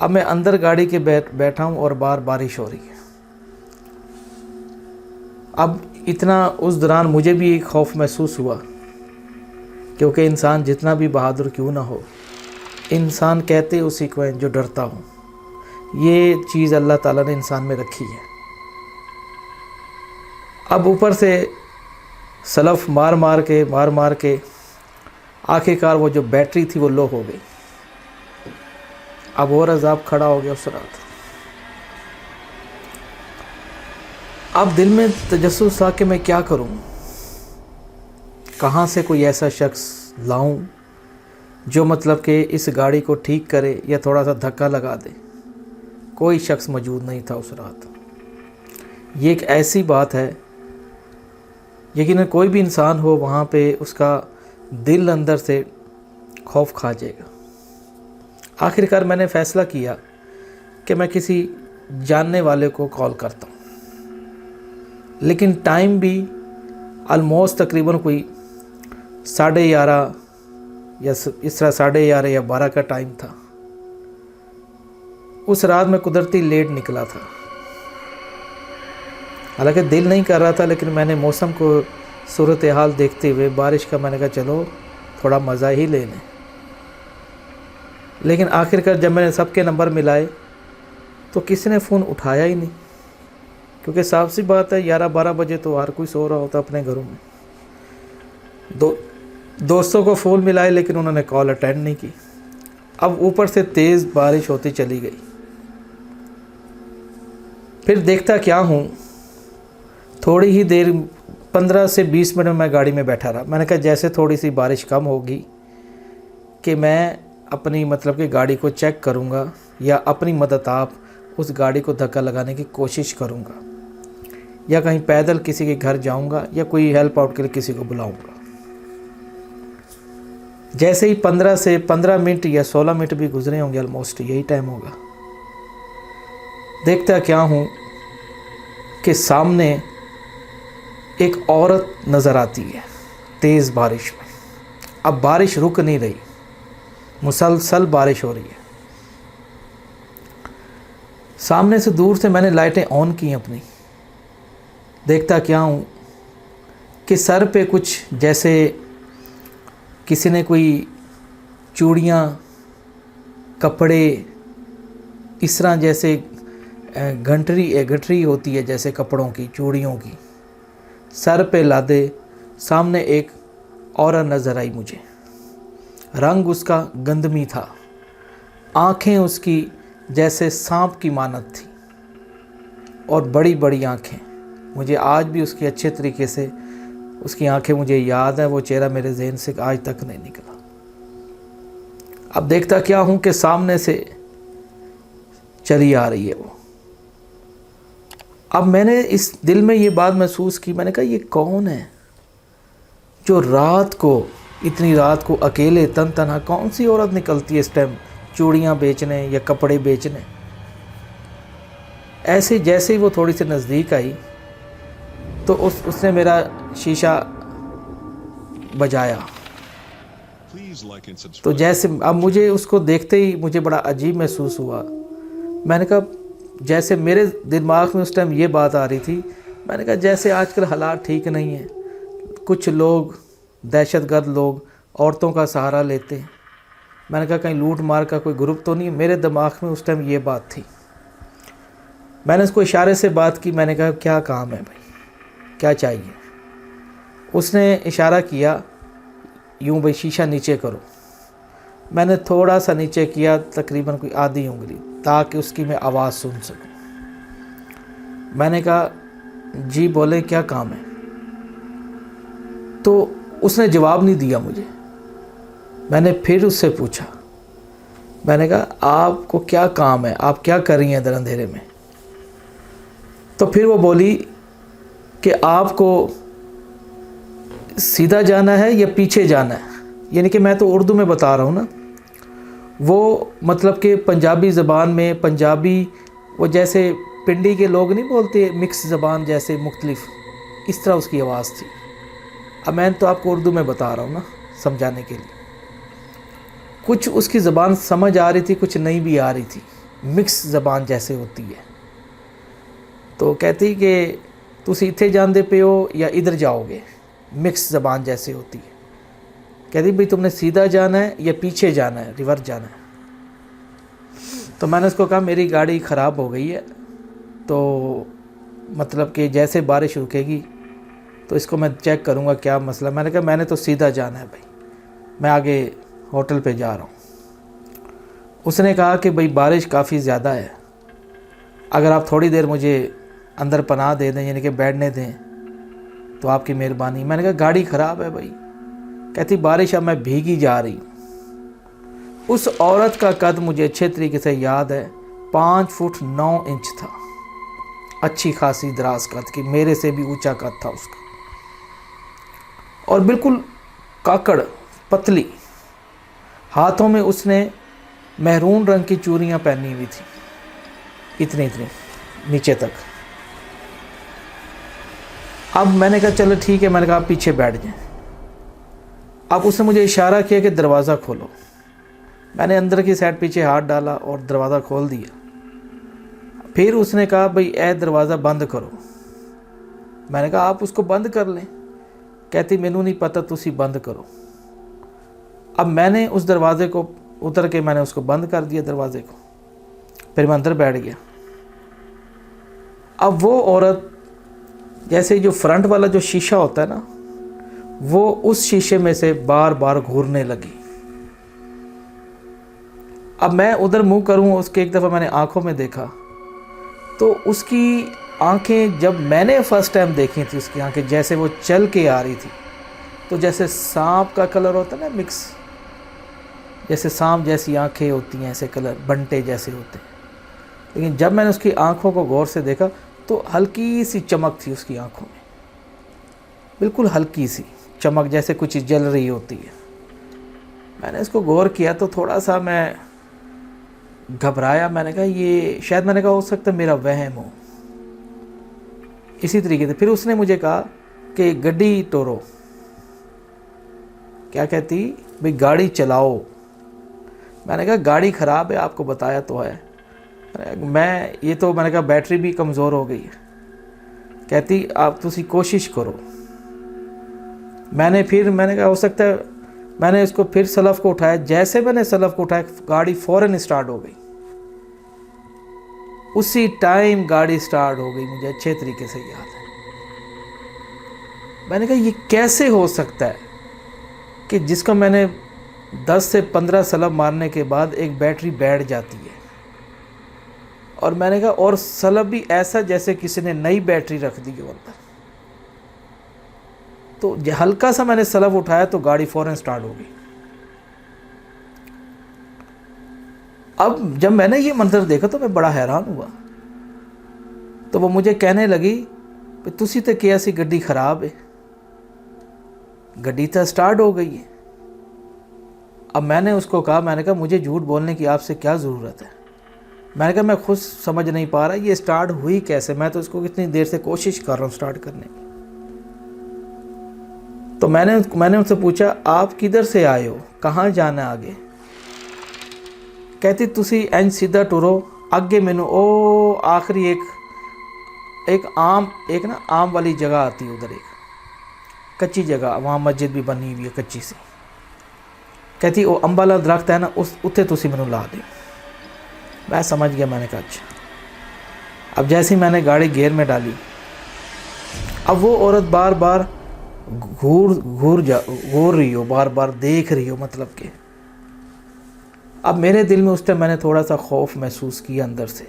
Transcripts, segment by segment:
اب میں اندر گاڑی کے بیٹھا ہوں اور باہر بارش ہو رہی ہے. اب اتنا اس دوران مجھے بھی ایک خوف محسوس ہوا، کیونکہ انسان جتنا بھی بہادر کیوں نہ ہو، انسان کہتے اسی کو ہے جو ڈرتا ہوں. یہ چیز اللہ تعالیٰ نے انسان میں رکھی ہے. اب اوپر سے سلف مار مار کے آخر کار وہ جو بیٹری تھی وہ لو ہو گئی. اب اور عذاب کھڑا ہو گیا اس رات. اب دل میں تجسس تھا کہ میں کیا کروں، کہاں سے کوئی ایسا شخص لاؤں جو مطلب کہ اس گاڑی کو ٹھیک کرے یا تھوڑا سا دھکا لگا دے. کوئی شخص موجود نہیں تھا اس رات. یہ ایک ایسی بات ہے، یقیناً کوئی بھی انسان ہو وہاں پہ اس کا دل اندر سے خوف کھا جائے گا. آخر کار میں نے فیصلہ کیا کہ میں کسی جاننے والے کو کال کرتا ہوں، لیکن ٹائم بھی آلموسٹ تقریباً کوئی 11:30 یا اس طرح 11:30 یا 12 کا ٹائم تھا. اس رات میں قدرتی لیٹ نکلا تھا، حالانکہ دل نہیں کر رہا تھا، لیکن میں نے موسم کو صورتحال دیکھتے ہوئے بارش کا میں نے کہا چلو تھوڑا مزہ ہی لے لیں. لیکن آخر کار جب میں نے سب کے نمبر ملائے تو کسی نے فون اٹھایا ہی نہیں، کیونکہ صاف سی بات ہے 11-12 بجے تو ہر کوئی سو رہا ہوتا اپنے گھروں میں. دوستوں کو فون ملائے لیکن انہوں نے کال اٹینڈ نہیں کی. اب اوپر سے تیز بارش ہوتی چلی گئی. پھر دیکھتا کیا ہوں، تھوڑی ہی دیر 15 سے 20 منٹ میں گاڑی میں بیٹھا رہا. میں نے کہا جیسے تھوڑی سی بارش کم ہوگی کہ میں اپنی مطلب کہ گاڑی کو چیک کروں گا یا اپنی مدد آپ اس گاڑی کو دھکا لگانے کی کوشش کروں گا، یا کہیں پیدل کسی کے گھر جاؤں گا یا کوئی ہیلپ آؤٹ کے لیے کسی کو بلاؤں گا. جیسے ہی 15 منٹ یا 16 منٹ بھی گزرے ہوں گے، آلموسٹ یہی ٹائم ہوگا. دیکھتا کیا ہوں کہ سامنے ایک عورت نظر آتی ہے تیز بارش میں. اب بارش رک نہیں رہی، مسلسل بارش ہو رہی ہے. سامنے سے دور سے میں نے لائٹیں آن کی اپنی. دیکھتا کیا ہوں کہ سر پہ کچھ جیسے کسی نے کوئی چوڑیاں، کپڑے اس طرح جیسے گھنٹری ہوتی ہے جیسے کپڑوں کی، چوڑیوں کی، سر پہ لادے. سامنے ایک عورت نظر آئی مجھے. رنگ اس کا گندمی تھا، آنکھیں اس کی جیسے سانپ کی مانند تھی اور بڑی بڑی آنکھیں. مجھے آج بھی اس کی اچھے طریقے سے اس کی آنکھیں مجھے یاد ہیں، وہ چہرہ میرے ذہن سے آج تک نہیں نکلا. اب دیکھتا کیا ہوں کہ سامنے سے چلی آ رہی ہے وہ. اب میں نے اس دل میں یہ بات محسوس کی، میں نے کہا یہ کون ہے جو رات کو، اتنی رات کو اکیلے تنہا کون سی عورت نکلتی ہے اس ٹائم چوڑیاں بیچنے یا کپڑے بیچنے. ایسے جیسے ہی وہ تھوڑی سی نزدیک آئی تو اس نے میرا شیشہ بجایا. تو جیسے اب مجھے اس کو دیکھتے ہی مجھے بڑا عجیب محسوس ہوا. میں نے کہا جیسے میرے دماغ میں اس ٹائم یہ بات آ رہی تھی، میں نے کہا جیسے آج کل حالات ٹھیک نہیں ہیں، کچھ لوگ دہشت گرد لوگ عورتوں کا سہارا لیتے ہیں. میں نے کہا کہیں لوٹ مار کا کوئی گروپ تو نہیں. میرے دماغ میں اس ٹائم یہ بات تھی. میں نے اس کو اشارے سے بات کی. میں نے کہا کیا کام ہے بھائی، کیا چاہیے؟ اس نے اشارہ کیا یوں بھائی شیشہ نیچے کرو. میں نے تھوڑا سا نیچے کیا، تقریباً کوئی آدھی انگلی، تاکہ اس کی میں آواز سن سکوں. میں نے کہا جی بولے کیا کام ہے؟ تو اس نے جواب نہیں دیا مجھے. میں نے پھر اس سے پوچھا، میں نے کہا آپ کو کیا کام ہے، آپ کیا کر رہی ہیں ادھر اندھیرے میں؟ تو پھر وہ بولی کہ آپ کو سیدھا جانا ہے یا پیچھے جانا ہے. یعنی کہ میں تو اردو میں بتا رہا ہوں نا، وہ مطلب کہ پنجابی زبان میں، پنجابی وہ جیسے پنڈی کے لوگ نہیں بولتے مکس زبان جیسے مختلف، اس طرح اس کی آواز تھی. اب میں تو آپ کو اردو میں بتا رہا ہوں نا سمجھانے کے لیے. کچھ اس کی زبان سمجھ آ رہی تھی، کچھ نہیں بھی آ رہی تھی. مکس زبان جیسے ہوتی ہے. تو کہتی کہ تسی اتھے جاندے پہ ہو یا ادھر جاؤ گے, مکس زبان جیسے ہوتی ہے. کہتی بھئی تم نے سیدھا جانا ہے یا پیچھے جانا ہے, ریورس جانا ہے. تو میں نے اس کو کہا میری گاڑی خراب ہو گئی ہے, تو مطلب کہ جیسے بارش رکے گی تو اس کو میں چیک کروں گا کیا مسئلہ. میں نے کہا میں نے تو سیدھا جانا ہے بھائی, میں آگے ہوٹل پہ جا رہا ہوں. اس نے کہا کہ بھئی بارش کافی زیادہ ہے, اگر آپ تھوڑی دیر مجھے اندر پناہ دے دیں, یعنی کہ بیٹھنے دیں تو آپ کی مہربانی. میں نے کہا گاڑی خراب ہے بھائی. کہتی بارش اب میں بھیگی جا رہی ہوں. اس عورت کا قد مجھے اچھے طریقے سے یاد ہے, 5 فٹ 9 انچ تھا, اچھی خاصی دراز قد کی, میرے سے بھی اونچا قد تھا اس کا, اور بالکل کاکڑ پتلی. ہاتھوں میں اس نے مہرون رنگ کی چوڑیاں پہنی ہوئی تھی, اتنی نیچے تک. اب میں نے کہا چلو ٹھیک ہے, میں نے کہا آپ پیچھے بیٹھ جائیں. اب اس نے مجھے اشارہ کیا کہ دروازہ کھولو. میں نے اندر کی سائڈ پیچھے ہاتھ ڈالا اور دروازہ کھول دیا. پھر اس نے کہا بھئی اے دروازہ بند کرو. میں نے کہا آپ اس کو بند کر لیں. کہتی مینوں نہیں پتہ, تسی بند کرو. اب میں نے اس دروازے کو اتر کے میں نے اس کو بند کر دیا دروازے کو. پھر میں اندر بیٹھ گیا. اب وہ عورت جیسے جو فرنٹ والا جو شیشہ ہوتا ہے نا, وہ اس شیشے میں سے بار بار گھورنے لگی. اب میں ادھر منہ کروں, اس کے ایک دفعہ میں نے آنکھوں میں دیکھا تو اس کی آنکھیں, جب میں نے فرسٹ ٹائم دیکھی تھی اس کی آنکھیں, جیسے وہ چل کے آ رہی تھی تو جیسے سانپ کا کلر ہوتا ہے نا مکس, جیسے سانپ جیسی آنکھیں ہوتی ہیں, ایسے کلر بنٹے جیسے ہوتے ہیں. لیکن جب میں نے اس کی آنکھوں کو غور سے دیکھا تو ہلکی سی چمک تھی اس کی آنکھوں میں, بالکل ہلکی سی چمک, جیسے کچھ جل رہی ہوتی ہے. میں نے اس کو غور کیا تو تھوڑا سا میں گھبرایا. میں نے کہا یہ شاید, میں نے کہا ہو سکتا ہے میرا وہم ہو. اسی طریقے سے پھر اس نے مجھے کہا کہ گڈی ٹورو. کیا کہتی بھئی گاڑی چلاؤ. میں نے کہا گاڑی خراب ہے, آپ کو بتایا تو ہے. میں نے کہا بیٹری بھی کمزور ہو گئی ہے. کہتی آپ تسی کوشش کرو. میں نے کہا ہو سکتا ہے, میں نے اس کو پھر سلف کو اٹھایا. جیسے میں نے سلف کو اٹھایا گاڑی فوراً سٹارٹ ہو گئی. اسی ٹائم گاڑی سٹارٹ ہو گئی, مجھے اچھے طریقے سے یاد ہے. میں نے کہا یہ کیسے ہو سکتا ہے کہ جس کو میں نے 10 سے 15 سلف مارنے کے بعد ایک بیٹری بیٹھ جاتی ہے. اور میں نے کہا اور سلف بھی ایسا جیسے کسی نے نئی بیٹری رکھ دی ہو اندر. تو ہلکا سا میں نے سلف اٹھایا تو گاڑی فوراً سٹارٹ ہو گئی. اب جب میں نے یہ منظر دیکھا تو میں بڑا حیران ہوا. تو وہ مجھے کہنے لگی کہ تسی تے کیا سی گڈی خراب ہے, گڈی تو سٹارٹ ہو گئی ہے. اب میں نے اس کو کہا, میں نے کہا مجھے جھوٹ بولنے کی آپ سے کیا ضرورت ہے. میں نے کہا میں خود سمجھ نہیں پا رہا یہ سٹارٹ ہوئی کیسے, میں تو اس کو کتنی دیر سے کوشش کر رہا ہوں سٹارٹ کرنے کی. تو میں نے ان سے پوچھا آپ کدھر سے آئے ہو, کہاں جانا ہے آگے. کہتی تسی اینج سیدھا ٹرو, اگے مینوں او آخری ایک عام والی جگہ آتی ہے, ادھر ایک کچی جگہ, وہاں مسجد بھی بنی ہوئی ہے کچی سی. کہتی وہ امب والا درخت ہے نا, اتنے تسی مینوں لا دیں. میں سمجھ گیا. میں نے کہا اچھا. اب جیسے ہی میں نے گاڑی گیئر میں ڈالی, اب وہ عورت بار بار گھور رہی ہو, بار بار دیکھ رہی ہو, مطلب کہ اب میرے دل میں اس ٹائم میں نے تھوڑا سا خوف محسوس کیا اندر سے.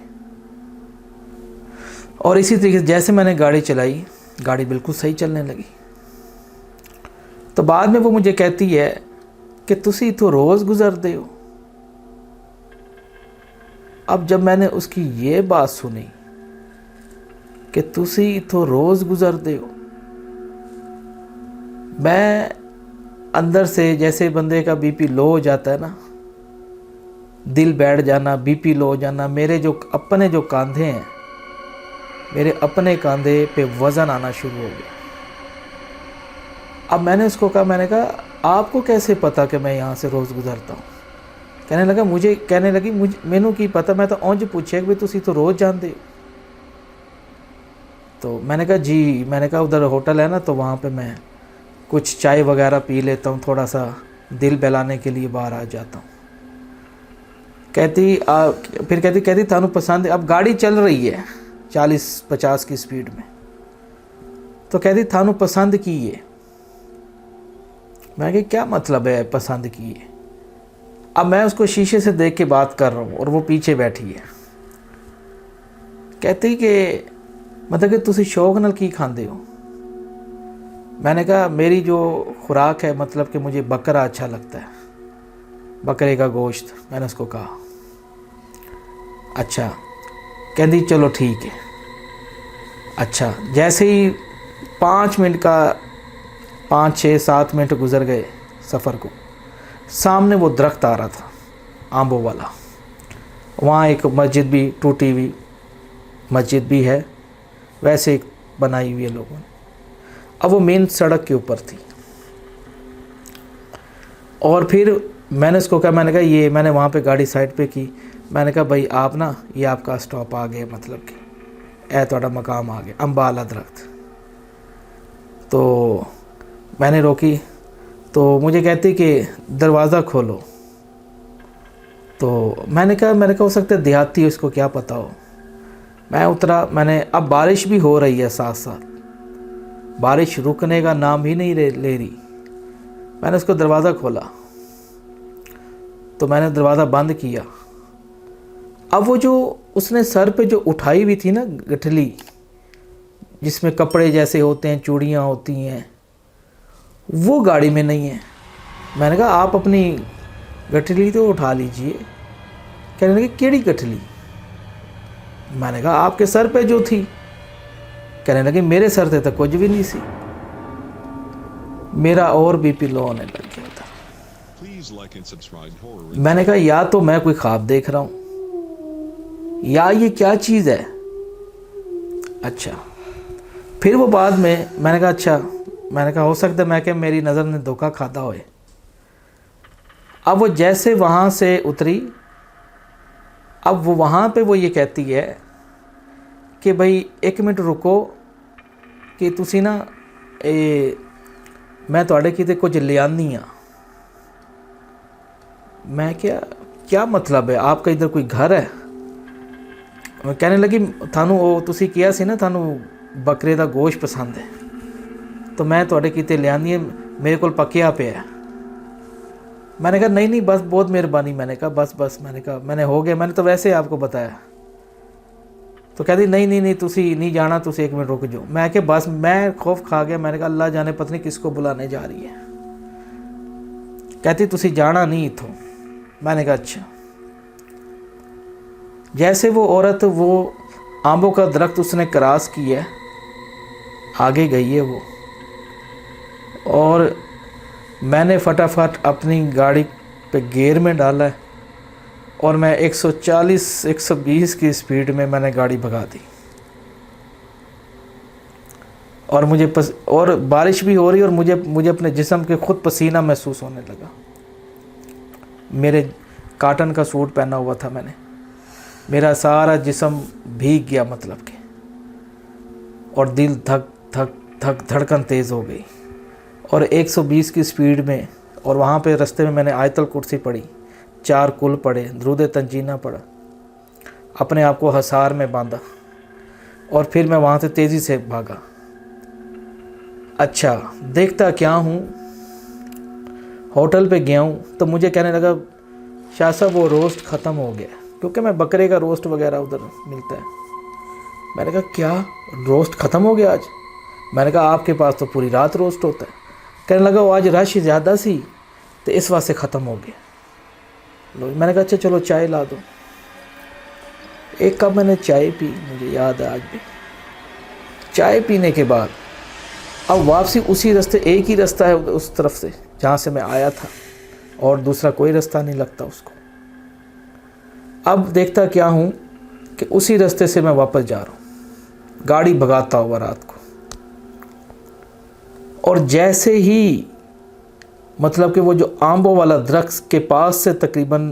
اور اسی طریقے سے جیسے میں نے گاڑی چلائی, گاڑی بالکل صحیح چلنے لگی. تو بعد میں وہ مجھے کہتی ہے کہ تسی تو روز گزرتے ہو. اب جب میں نے اس کی یہ بات سنی کہ تسی تو روز گزرتے ہو, میں اندر سے جیسے بندے کا بی پی لو ہو جاتا ہے نا, دل بیٹھ جانا, بی پی لو ہو جانا, میرے جو اپنے جو کاندھے ہیں, میرے اپنے کاندھے پہ وزن آنا شروع ہو گیا. اب میں نے اس کو کہا, میں نے کہا آپ کو کیسے پتا کہ میں یہاں سے روز گزرتا ہوں. کہنے لگی مینوں کی پتہ, میں تو اونج پوچھیا کہ تسی تو روز جاندے ہو. تو میں نے کہا جی, میں نے کہا ادھر ہوٹل ہے نا تو وہاں پہ میں کچھ چائے وغیرہ پی لیتا ہوں, تھوڑا سا دل بہلانے کے لیے باہر آ جاتا ہوں. پھر کہتی تھانوں پسند ہے. اب گاڑی چل رہی ہے 40-50 کی سپیڈ میں, تو کہتی تھانوں پسند کی ہے. میں کہ کیا مطلب ہے پسند کی ہے؟ اب میں اس کو شیشے سے دیکھ کے بات کر رہا ہوں اور وہ پیچھے بیٹھی ہے. کہتی کہ مطلب کہ تسی شوق نال کی کھاندے ہو؟ میں نے کہا میری جو خوراک ہے مطلب کہ مجھے بکرا اچھا لگتا ہے, بکرے کا گوشت. میں نے اس کو کہا اچھا. کہندی چلو ٹھیک ہے. اچھا, جیسے ہی 5 منٹ کا 5-6-7 منٹ گزر گئے سفر کو, سامنے وہ درخت آ رہا تھا آمبوں والا. وہاں ایک مسجد بھی, ٹوٹی ہوئی مسجد بھی ہے, ویسے بنائی ہوئی ہے لوگوں نے. اب وہ مین سڑک کے اوپر تھی. اور پھر میں نے اس کو کہا, میں نے کہا یہ, میں نے وہاں پہ گاڑی سائڈ پہ کی. میں نے کہا بھائی آپ نا, یہ آپ کا سٹاپ آ گیا, مطلب کہ اے تہاڈا مقام آ گیا, امبا والا درخت. تو میں نے روکی تو مجھے کہتی کہ دروازہ کھولو. تو میں نے کہا ہو سکتا ہے دیہاتی, اس کو کیا پتہ ہو. میں اترا. میں نے, اب بارش بھی ہو رہی ہے ساتھ ساتھ, بارش رکنے کا نام ہی نہیں لے رہی. میں نے اس کو دروازہ کھولا تو میں نے دروازہ بند کیا. اب وہ جو اس نے سر پہ جو اٹھائی ہوئی تھی نا گٹھلی, جس میں کپڑے جیسے ہوتے ہیں, چوڑیاں ہوتی ہیں, وہ گاڑی میں نہیں ہے. میں نے کہا آپ اپنی گٹھلی تو اٹھا لیجئے. کہنے لگے کیڑی گٹھلی؟ میں نے کہا آپ کے سر پہ جو تھی. کہنے لگے میرے سر تے تو کچھ بھی نہیں سی. میرا اور بی پی لو ہونے لگ گیا تھا. میں نے کہا یا تو میں کوئی خواب دیکھ رہا ہوں یا یہ کیا چیز ہے. اچھا, پھر وہ بعد میں نے کہا اچھا, میں نے کہا ہو سکتا ہے میں کہ میری نظر نے دھوکہ کھاتا ہوئے. اب وہ جیسے وہاں سے اتری, اب وہ وہاں پہ وہ یہ کہتی ہے کہ بھائی 1 منٹ رکو کہ تسی نا میں تواڈے کیتے کچھ لے آنی ہاں. میں کیا مطلب ہے, آپ کا ادھر کوئی گھر ہے؟ کہنے لگی تھانوں وہ تسی کیا سی نا تھانوں بکرے دا گوشت پسند ہے, تو میں تواڈے کیتے لے آنی ہے, میرے کول پکیا پیا ہے. میں نے کہا نہیں بس بہت مہربانی. میں نے کہا بس میں نے کہا میں نے ہو گیا, میں نے تو ویسے آپ کو بتایا. تو کہتی نہیں تسی نہیں جانا, تسی 1 منٹ رک جاؤ. میں کہ بس میں خوف کھا گیا. میں نے کہا اللہ جانے پتہ نہیں کس کو بلانے جا رہی ہے. کہتی تسی جانا نہیں اتھوں. میں نے کہا اچھا. جیسے وہ عورت وہ آمبوں کا درخت اس نے کراس کی ہے, آگے گئی ہے وہ, اور میں نے فٹافٹ اپنی گاڑی پہ گیئر میں ڈالا ہے اور میں 140-120 کی سپیڈ میں نے گاڑی بھگا دی. اور اور بارش بھی ہو رہی, اور مجھے اپنے جسم کے خود پسینہ محسوس ہونے لگا. میرے کاٹن کا سوٹ پہنا ہوا تھا میں نے, میرا سارا جسم بھیگ گیا مطلب کہ, اور دل دھک دھڑکن تیز ہو گئی, اور 120 کی سپیڈ میں. اور وہاں پہ رستے میں نے آیت الکرسی پڑھی, 4 کل پڑھے, درود تنجینہ پڑھا, اپنے آپ کو حصار میں باندھا, اور پھر میں وہاں سے تیزی سے بھاگا. اچھا, دیکھتا کیا ہوں, ہوٹل پہ گیا ہوں تو مجھے کہنے لگا شاہ صاحب وہ روسٹ ختم ہو گیا, کیونکہ میں بکرے کا روسٹ وغیرہ ادھر ملتا ہے. میں نے کہا کیا روسٹ ختم ہو گیا آج؟ میں نے کہا آپ کے پاس تو پوری رات روسٹ ہوتا ہے. کہنے لگا وہ آج رش زیادہ سی تو اس واسطے ختم ہو گیا. میں نے کہا اچھا چلو چائے لا دو. 1 کپ میں نے چائے پی, مجھے یاد ہے آج بھی. چائے پینے کے بعد اب واپسی اسی رستے, ایک ہی رستہ ہے اس طرف سے جہاں سے میں آیا تھا, اور دوسرا کوئی رستہ نہیں لگتا اس کو. اب دیکھتا کیا ہوں کہ اسی رستے سے میں واپس جا رہا ہوں, گاڑی بھگاتا ہوا رات کو. اور جیسے ہی مطلب کہ وہ جو آمبوں والا درخت کے پاس سے تقریباً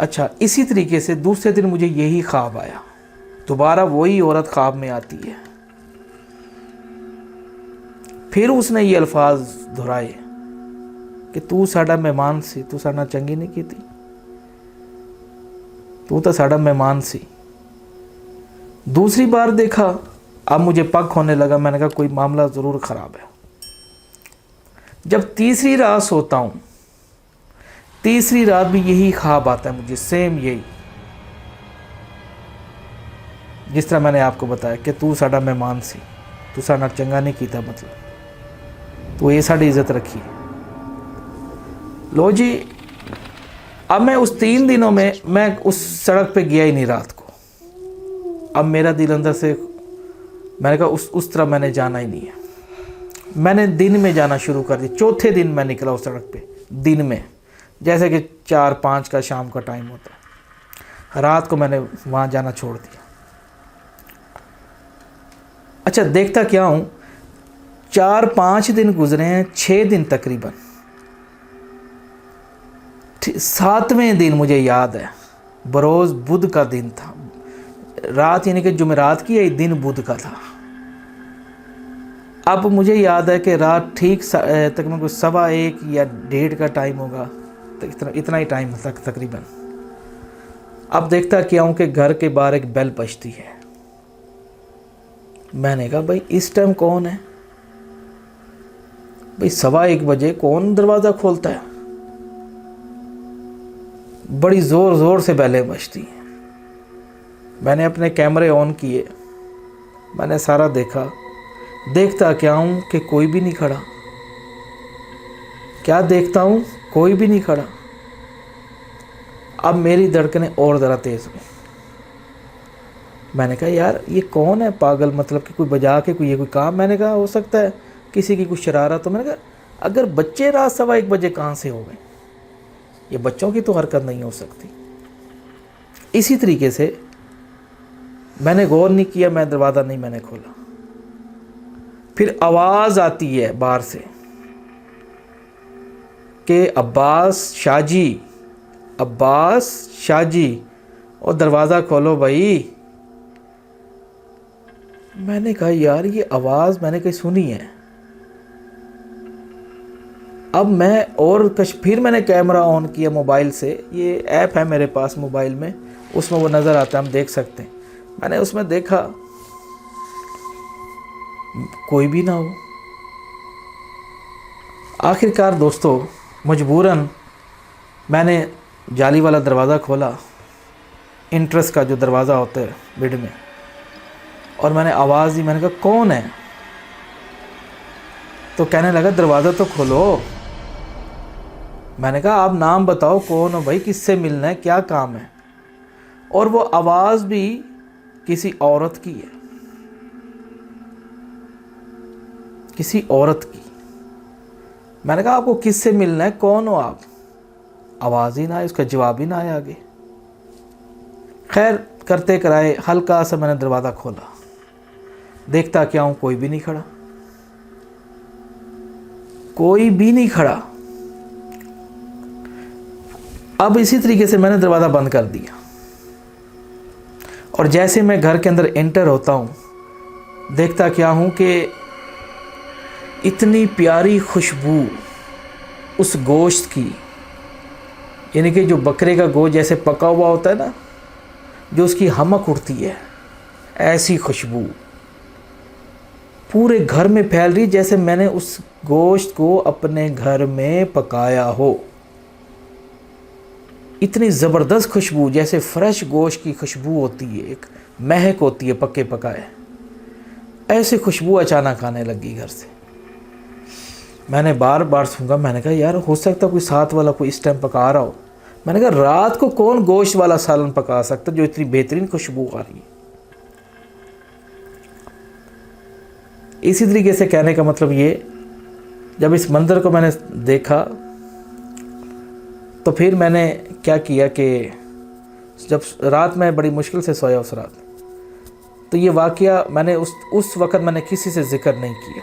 اچھا اسی طریقے سے دوسرے دن مجھے یہی خواب آیا، دوبارہ وہی عورت خواب میں آتی ہے، پھر اس نے یہ الفاظ دہرائے کہ تو ساڈا مہمان سی، تو ساڈا چنگی نہیں کیتی، تو ساڈا مہمان سی۔ دوسری بار دیکھا، اب مجھے پک ہونے لگا، میں نے کہا کوئی معاملہ ضرور خراب ہے۔ جب تیسری رات سوتا ہوں، تیسری رات بھی یہی خواب آتا ہے مجھے، سیم یہی، جس طرح میں نے آپ کو بتایا کہ تو ساڈا مہمان سی، تو ساڈا چنگا نہیں کیتا، مطلب تو یہ ساڈی عزت رکھی۔ لو جی، اب میں اس 3 دنوں میں اس سڑک پہ گیا ہی نہیں رات کو۔ اب میرا دل اندر سے، میں نے کہا اس طرح میں نے جانا ہی نہیں ہے۔ میں نے دن میں جانا شروع کر دی۔ چوتھے دن میں نکلا اس سڑک پہ دن میں، جیسے کہ 4-5 کا شام کا ٹائم ہوتا ہے۔ رات کو میں نے وہاں جانا چھوڑ دیا۔ اچھا دیکھتا کیا ہوں، 4-5 دن گزرے ہیں، 6 دن تقریباً، 7ویں دن مجھے یاد ہے، بروز بدھ کا دن تھا، رات یعنی کہ جمعرات کی، یہ دن بدھ کا تھا۔ اب مجھے یاد ہے کہ رات ٹھیک تقریباً 1:15 یا 1:30 کا ٹائم ہوگا، اتنا ہی ٹائم تک تقریباً۔ اب دیکھتا کیا ہوں کہ گھر کے باہر ایک بیل بجتی ہے۔ میں نے کہا بھائی اس ٹائم کون ہے؟ بھائی 1:15 بجے کون دروازہ کھولتا ہے؟ بڑی زور زور سے بیلیں بجتی ہیں۔ میں نے اپنے کیمرے آن کیے، میں نے سارا دیکھا، دیکھتا کیا ہوں کہ کوئی بھی نہیں کھڑا۔ کیا دیکھتا ہوں؟ کوئی بھی نہیں کھڑا۔ اب میری دھڑکنیں اور ذرا تیز ہوئی۔ میں نے کہا یار یہ کون ہے پاگل، مطلب کہ کوئی بجا کے کوئی کام، میں نے کہا ہو سکتا ہے کسی کی کوئی شرارت۔ تو میں نے کہا اگر بچے رات 1:15 بجے کہاں سے ہو گئے؟ یہ بچوں کی تو حرکت نہیں ہو سکتی۔ اسی طریقے سے میں نے غور نہیں کیا، میں دروازہ نہیں میں نے کھولا۔ پھر آواز آتی ہے باہر سے کہ عباس شاہ جی، عباس شاہ جی، اور دروازہ کھولو بھائی۔ میں نے کہا یار یہ آواز میں نے کہیں سنی ہے۔ اب میں پھر میں نے کیمرہ آن کیا موبائل سے، یہ ایپ ہے میرے پاس موبائل میں، اس میں وہ نظر آتا ہے، ہم دیکھ سکتے ہیں۔ میں نے اس میں دیکھا کوئی بھی نہ ہو۔ آخر کار دوستو مجبوراً میں نے جالی والا دروازہ کھولا، انٹرس کا جو دروازہ ہوتا ہے بیڈ میں، اور میں نے آواز دی، میں نے کہا کون ہے؟ تو کہنے لگا دروازہ تو کھولو۔ میں نے کہا آپ نام بتاؤ کون ہو بھائی، کس سے ملنا ہے، کیا کام ہے؟ اور وہ آواز بھی کسی عورت کی ہے، کسی عورت کی۔ میں نے کہا آپ کو کس سے ملنا ہے، کون ہو آپ؟ آواز ہی نہ آئی، اس کا جواب ہی نہ آیا آگے۔ خیر کرتے کرائے ہلکا سا میں نے دروازہ کھولا، دیکھتا کیا ہوں کوئی بھی نہیں کھڑا، کوئی بھی نہیں کھڑا۔ اب اسی طریقے سے میں نے دروازہ بند کر دیا، اور جیسے میں گھر کے اندر انٹر ہوتا ہوں، دیکھتا کیا ہوں کہ اتنی پیاری خوشبو اس گوشت کی، یعنی کہ جو بکرے کا گوشت جیسے پکا ہوا ہوتا ہے نا، جو اس کی ہمک اٹھتی ہے، ایسی خوشبو پورے گھر میں پھیل رہی، جیسے میں نے اس گوشت کو اپنے گھر میں پکایا ہو۔ اتنی زبردست خوشبو، جیسے فریش گوشت کی خوشبو ہوتی ہے، ایک مہک ہوتی ہے پکے پکائے، ایسے خوشبو اچانک آنے لگی گھر سے۔ میں نے بار بار سنگا، میں نے کہا یار ہو سکتا کوئی ساتھ والا کوئی اس ٹائم پکا رہا ہو۔ میں نے کہا رات کو کون گوشت والا سالن پکا سکتا جو اتنی بہترین خوشبو آ رہی ہے؟ اسی طریقے سے کہنے کا مطلب یہ، جب اس منظر کو میں نے دیکھا تو پھر میں نے کیا کیا کہ جب رات میں بڑی مشکل سے سویا اس رات، تو یہ واقعہ میں نے اس وقت میں نے کسی سے ذکر نہیں کیا۔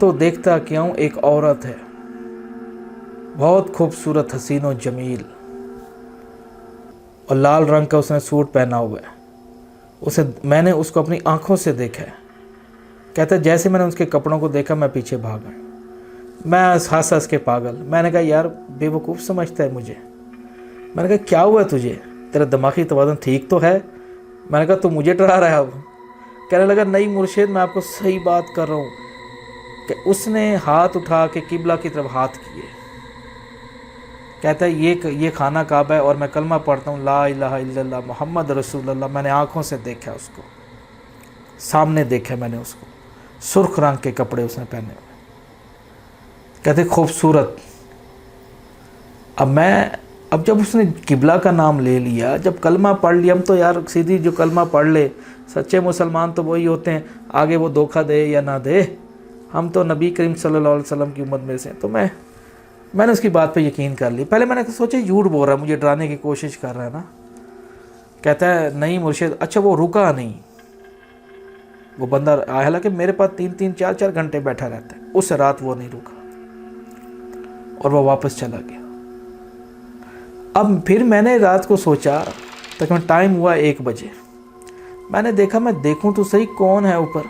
تو دیکھتا کیا ہوں ایک عورت ہے، بہت خوبصورت، حسین و جمیل، اور لال رنگ کا اس نے سوٹ پہنا ہوا ہے۔ میں نے اس کو اپنی آنکھوں سے دیکھا ہے۔ کہتا ہے جیسے میں نے اس کے کپڑوں کو دیکھا میں پیچھے بھاگا، میں ہنس کے پاگل۔ میں نے کہا یار بے وقوف سمجھتا ہے مجھے۔ میں نے کہا کیا ہوا تجھے، تیرا دماغی توازن ٹھیک تو ہے؟ میں نے کہا تو مجھے ڈرا رہا ہے اب؟ کہنے لگا نہیں مرشد، میں آپ کو صحیح بات کر رہا ہوں کہ اس نے ہاتھ اٹھا کے قبلہ کی طرف ہاتھ کیے۔ کہتا ہے یہ خانہ کعبہ ہے اور میں کلمہ پڑھتا ہوں لا الہ الا اللہ محمد رسول اللہ۔ میں نے آنکھوں سے دیکھا اس کو، سامنے دیکھا میں نے اس کو، سرخ رنگ کے کپڑے اس نے پہنے ہوئے، کہتے خوبصورت۔ اب جب اس نے قبلہ کا نام لے لیا، جب کلمہ پڑھ لیا، ہم تو یار سیدھی جو کلمہ پڑھ لے، سچے مسلمان تو وہی ہوتے ہیں، آگے وہ دھوکہ دے یا نہ دے، ہم تو نبی کریم صلی اللہ علیہ وسلم کی امت میں سے۔ تو میں نے اس کی بات پہ یقین کر لی۔ پہلے میں نے سوچا جھوٹ بول رہا ہے، مجھے ڈرانے کی کوشش کر رہا ہے نا۔ کہتا ہے نہیں مرشد۔ اچھا وہ رکا نہیں، وہ بندہ، حالانکہ میرے پاس 3 4 گھنٹے بیٹھا رہتا ہے، اس رات وہ نہیں رکا اور وہ واپس چلا گیا۔ اب پھر میں نے رات کو سوچا، تقریباً ٹائم ہوا 1 بجے، میں نے دیکھا میں دیکھوں تو صحیح کون ہے اوپر۔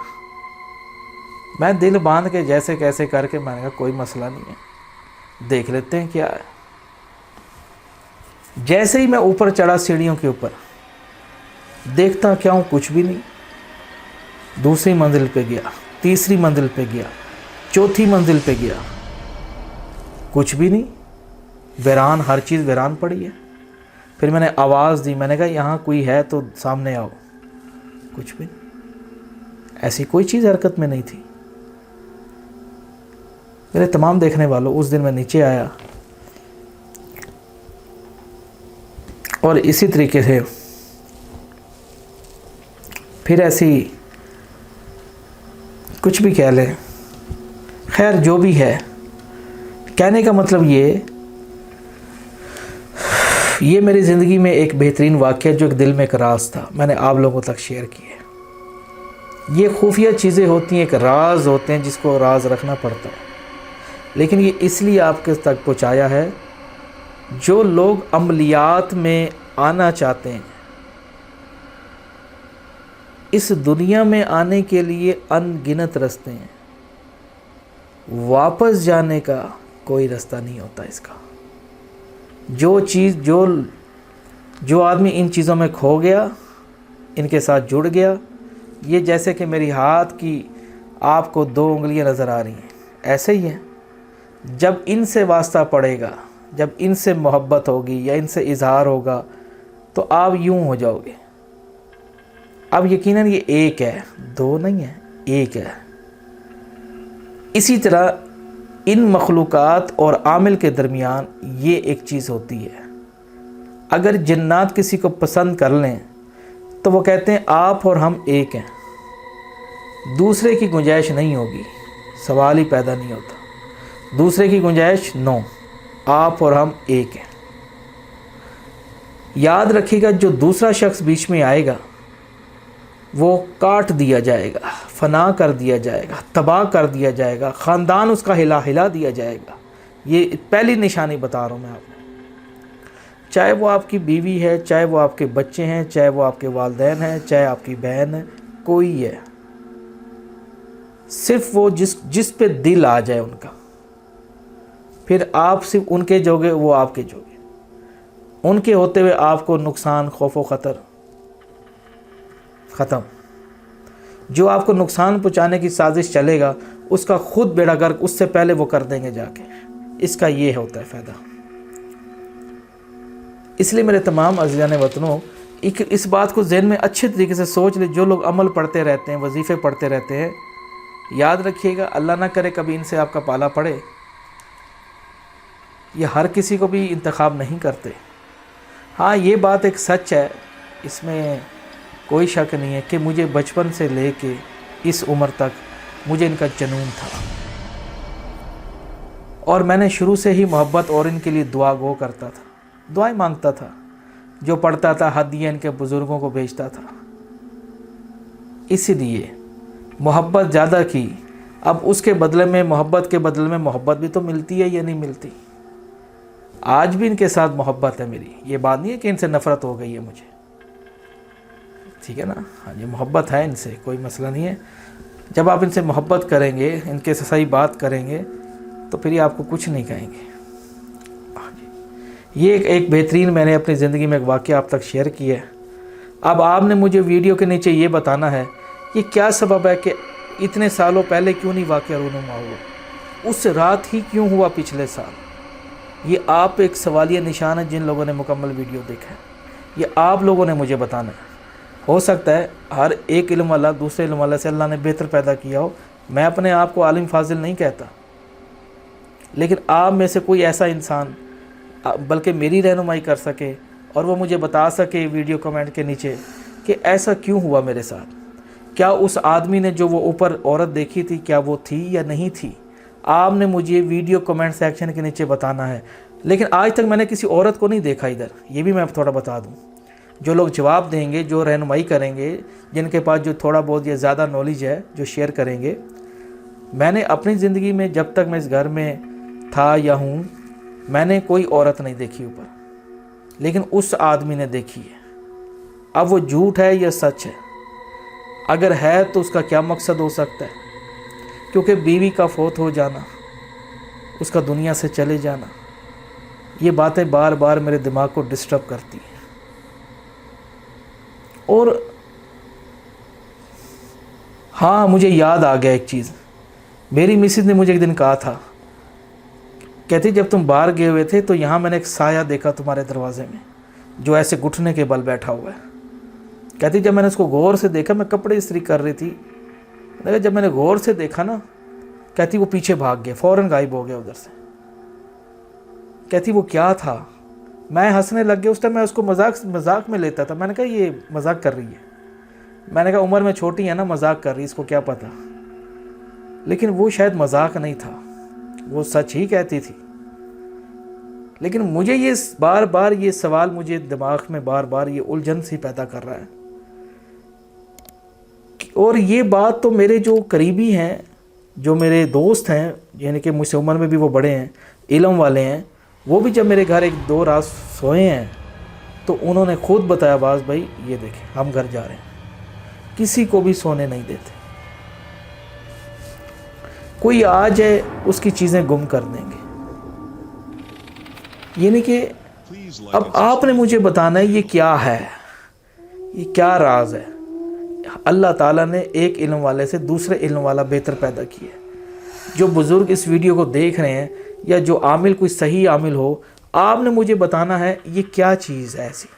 میں دل باندھ کے جیسے کیسے کر کے میں نے کہا کوئی مسئلہ نہیں ہے، دیکھ لیتے ہیں کیا ہے۔ جیسے ہی میں اوپر چڑھا سیڑھیوں کے اوپر، دیکھتا کیا ہوں کچھ بھی نہیں۔ دوسری منزل پہ گیا، تیسری منزل پہ گیا، چوتھی منزل پہ گیا، کچھ بھی نہیں، ویران، ہر چیز ویران پڑی ہے۔ پھر میں نے آواز دی، میں نے کہا یہاں کوئی ہے تو سامنے آؤ، کچھ بھی نہیں، ایسی کوئی چیز حرکت میں نہیں تھی۔ میرے تمام دیکھنے والوں، اس دن میں نیچے آیا اور اسی طریقے سے پھر ایسی کچھ بھی کہہ لیں، خیر جو بھی ہے، کہنے کا مطلب یہ میری زندگی میں ایک بہترین واقعہ جو ایک دل میں ایک راز تھا، میں نے آپ لوگوں تک شیئر کیا ہے۔ یہ خفیہ چیزیں ہوتی ہیں، ایک راز ہوتے ہیں جس کو راز رکھنا پڑتا ہے، لیکن یہ اس لیے آپ کے تک پہنچایا ہے جو لوگ عملیات میں آنا چاہتے ہیں۔ اس دنیا میں آنے کے لیے ان گنت رستے ہیں، واپس جانے کا کوئی رستہ نہیں ہوتا اس کا۔ جو آدمی ان چیزوں میں کھو گیا، ان کے ساتھ جڑ گیا، یہ جیسے کہ میری ہاتھ کی آپ کو 2 انگلیاں نظر آ رہی ہیں، ایسے ہی ہیں۔ جب ان سے واسطہ پڑے گا، جب ان سے محبت ہوگی یا ان سے اظہار ہوگا تو آپ یوں ہو جاؤ گے۔ اب یقیناً یہ ایک ہے، 2 نہیں ہے، ایک ہے۔ اسی طرح ان مخلوقات اور عامل کے درمیان یہ ایک چیز ہوتی ہے۔ اگر جنات کسی کو پسند کر لیں تو وہ کہتے ہیں آپ اور ہم ایک ہیں، دوسرے کی گنجائش نہیں ہوگی، سوال ہی پیدا نہیں ہوتا، دوسرے کی گنجائش نو، آپ اور ہم ایک ہیں۔ یاد رکھیے گا جو دوسرا شخص بیچ میں آئے گا وہ کاٹ دیا جائے گا، فنا کر دیا جائے گا، تباہ کر دیا جائے گا، خاندان اس کا ہلا دیا جائے گا۔ یہ پہلی نشانی بتا رہا ہوں میں آپ کو، چاہے وہ آپ کی بیوی ہے، چاہے وہ آپ کے بچے ہیں، چاہے وہ آپ کے والدین ہیں، چاہے آپ کی بہن ہے، کوئی ہے، صرف وہ جس پہ دل آ جائے ان کا، پھر آپ صرف ان کے جوگے، وہ آپ کے جوگے، ان کے ہوتے ہوئے آپ کو نقصان، خوف و خطر ختم۔ جو آپ کو نقصان پہنچانے کی سازش چلے گا اس کا خود بیڑا گرک اس سے پہلے وہ کر دیں گے جا کے۔ اس کا یہ ہوتا ہے فائدہ۔ اس لیے میرے تمام عزیزان وطنوں، اس بات کو ذہن میں اچھے طریقے سے سوچ لیں، جو لوگ عمل پڑھتے رہتے ہیں، وظیفے پڑھتے رہتے ہیں، یاد رکھیے گا اللہ نہ کرے کبھی ان سے آپ کا پالا پڑے۔ یہ ہر کسی کو بھی انتخاب نہیں کرتے۔ ہاں یہ بات ایک سچ ہے، اس میں کوئی شک نہیں ہے کہ مجھے بچپن سے لے کے اس عمر تک مجھے ان کا جنون تھا، اور میں نے شروع سے ہی محبت اور ان کے لیے دعا گو کرتا تھا، دعائیں مانگتا تھا، جو پڑھتا تھا ہدیہ ان کے بزرگوں کو بھیجتا تھا۔ اسی لیے محبت زیادہ کی اب اس کے بدلے میں محبت کے بدلے میں محبت بھی تو ملتی ہے یا نہیں ملتی؟ آج بھی ان کے ساتھ محبت ہے میری، یہ بات نہیں ہے کہ ان سے نفرت ہو گئی ہے مجھے، ٹھیک ہے نا؟ ہاں جی، محبت ہے ان سے، کوئی مسئلہ نہیں ہے۔ جب آپ ان سے محبت کریں گے، ان کے سے صحیح بات کریں گے تو پھر یہ آپ کو کچھ نہیں کہیں گے۔ ہاں جی، یہ ایک بہترین میں نے اپنی زندگی میں ایک واقعہ آپ تک شیئر کیا ہے۔ اب آپ نے مجھے ویڈیو کے نیچے یہ بتانا ہے کہ کیا سبب ہے کہ اتنے سالوں پہلے کیوں نہیں واقعہ رونما ہوا، اس رات ہی کیوں ہوا پچھلے سال؟ یہ آپ ایک سوالیہ نشان ہے جن لوگوں نے مکمل ویڈیو دیکھا ہے، یہ آپ لوگوں نے مجھے بتانا ہے۔ ہو سکتا ہے ہر ایک علم والا دوسرے علم والا سے اللہ نے بہتر پیدا کیا ہو، میں اپنے آپ کو عالم فاضل نہیں کہتا، لیکن آپ میں سے کوئی ایسا انسان بلکہ میری رہنمائی کر سکے اور وہ مجھے بتا سکے ویڈیو کمنٹ کے نیچے کہ ایسا کیوں ہوا میرے ساتھ، کیا اس آدمی نے جو وہ اوپر عورت دیکھی تھی کیا وہ تھی یا نہیں تھی؟ آپ نے مجھے ویڈیو کمنٹ سیکشن کے نیچے بتانا ہے۔ لیکن آج تک میں نے کسی عورت کو نہیں دیکھا ادھر، یہ بھی میں تھوڑا بتا دوں۔ جو لوگ جواب دیں گے، جو رہنمائی کریں گے، جن کے پاس جو تھوڑا بہت یا زیادہ نالج ہے، جو شیئر کریں گے، میں نے اپنی زندگی میں جب تک میں اس گھر میں تھا یا ہوں، میں نے کوئی عورت نہیں دیکھی اوپر، لیکن اس آدمی نے دیکھی ہے۔ اب وہ جھوٹ ہے یا سچ ہے؟ اگر ہے تو اس کا کیا مقصد ہو سکتا ہے؟ کیونکہ بیوی کا فوت ہو جانا، اس کا دنیا سے چلے جانا، یہ باتیں بار بار میرے دماغ کو ڈسٹرب کرتی ہیں۔ اور ہاں، مجھے یاد آ گیا ایک چیز، میری مسز نے مجھے ایک دن کہا تھا، کہتی جب تم باہر گئے ہوئے تھے تو یہاں میں نے ایک سایہ دیکھا تمہارے دروازے میں جو ایسے گھٹنے کے بل بیٹھا ہوا ہے۔ کہتی جب میں نے اس کو غور سے دیکھا، میں کپڑے استری کر رہی تھی، جب میں نے غور سے دیکھا نا، کہتی وہ پیچھے بھاگ گیا، فوراً غائب ہو گیا ادھر سے۔ کہتی وہ کیا تھا؟ میں ہنسنے لگ گیا، اس ٹائم میں اس کو مذاق میں لیتا تھا، میں نے کہا یہ مذاق کر رہی ہے، میں نے کہا عمر میں چھوٹی ہے نا، مذاق کر رہی، اس کو کیا پتہ۔ لیکن وہ شاید مذاق نہیں تھا، وہ سچ ہی کہتی تھی۔ لیکن مجھے یہ بار بار یہ سوال مجھے دماغ میں بار بار یہ الجھن سی پیدا کر رہا ہے، اور یہ بات تو میرے جو قریبی ہیں، جو میرے دوست ہیں، یعنی کہ مجھ سے عمر میں بھی وہ بڑے ہیں، علم والے ہیں، وہ بھی جب میرے گھر ایک دو رات سوئے ہیں تو انہوں نے خود بتایا، باز بھائی یہ دیکھیں ہم گھر جا رہے ہیں، کسی کو بھی سونے نہیں دیتے، کوئی آ جائے اس کی چیزیں گم کر دیں گے۔ یعنی کہ اب آپ نے مجھے بتانا ہے یہ کیا ہے، یہ کیا راز ہے؟ اللہ تعالیٰ نے ایک علم والے سے دوسرے علم والا بہتر پیدا کیا ہے۔ جو بزرگ اس ویڈیو کو دیکھ رہے ہیں یا جو عامل کوئی صحیح عامل ہو، آپ نے مجھے بتانا ہے یہ کیا چیز ہے، ایسی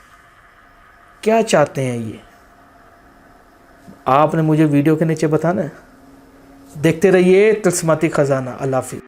کیا چاہتے ہیں یہ، آپ نے مجھے ویڈیو کے نیچے بتانا ہے۔ دیکھتے رہیے تلسماتی خزانہ۔ اللہ حافظ۔